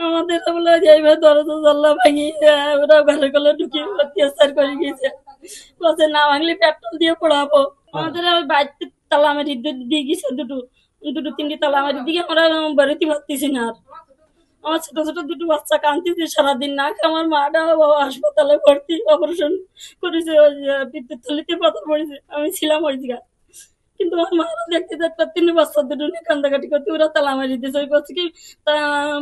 আমাদের বলে যাইবে দরজা জানলা ভাঙি ওরা ঘরে ঘরে ঢুকে অত্যাচার করে গেছে। বলছে না ভাঙলে পেট্রোল দিয়ে পড়াবো। আমাদের ওই বাড়িতে তালা মারি দিয়ে গেছে দুটো দুটো তিনটি তালা মারি দিকে আমরা বাড়িতে পারতেছি না আর। আমার ছোট ছোট দুটো বাচ্চা কাঁদতেছে সারাদিন না আমার মাটা হাসপাতালে ভর্তি অপারেশন করেছে ওই বিদ্যুৎ থলিতে পাথর পড়েছে আমি ছিলাম ওই জায়গা। কিন্তু আমার মারা দেখতে দেখতে তিন বাচ্চা দুটো নিয়ে কান্দাকাটি করতে ওরা তালা মারি দিয়েছে ওই করছে কি তা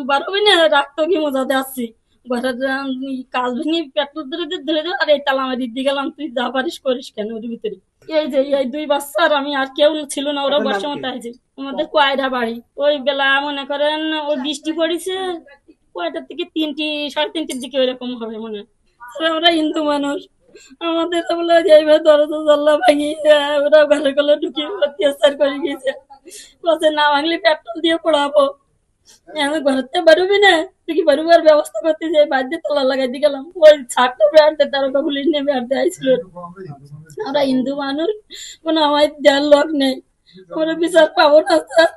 বারোই না রাখতো কি মজাতে আসছি ঘরের কাজ ভেঙে পেট্রোল ধরে ধরে আর এই তালা মারি দিয়ে গেলাম তুই যা পারিস করিস কেন ওর ভিতরে। এই যে এই দুই বাচ্চা আর আমি আর কেউ ছিল না ওরা বর্ষা মতো আছে আমাদের কয়রা বাড়ি ওই বেলা মনে করেন ওই বৃষ্টি পড়েছে কয়টার থেকে তিনটি সাড়ে তিনটির দিকে ওইরকম হবে মনে হয়। আমরা হিন্দু মানুষ আমাদের বলে যাইবে দরজা জানলা ভাঙি ওরা ঘরে ঘরে ঢুকে অত্যাচার করে গেছে। বলছে না ভাঙলে পেট্রোল দিয়ে পড়াবো। আমি ঘরতে বেরোবি না তুই কি বেরোবার ব্যবস্থা করতে যাই বাড়িতে তালা লাগাই দিয়ে গেলাম ওই ছাড়তে বেড়াতে তারকা পুলিশ নিয়ে বেড়াতে আইছিল। আমরা হিন্দু মানুষ কোনো আমার দেওয়ার লোক নেই আমরা বিচার পাবো না স্যার।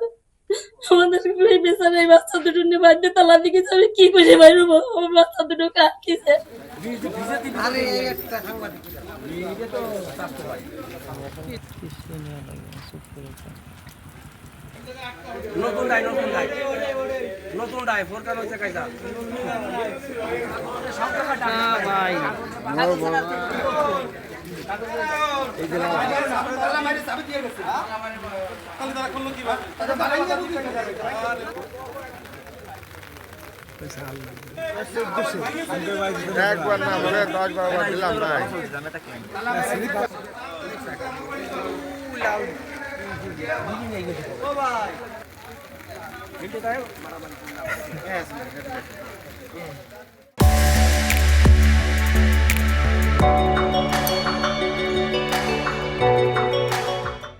আমাদের এই বিচার এই বাচ্চা দুটো নিয়ে বাড়িতে তালা দিকে আমি কি করে বেরোবো আমার বাচ্চা দুটো কাটছে। নতুন ডাই নতুন ডাই নতুন ডাই ফোরকান হচ্ছে কাইজা ভাই এই যে একবার না বলে 10-12 বার দিলাম ভাই ও ভাই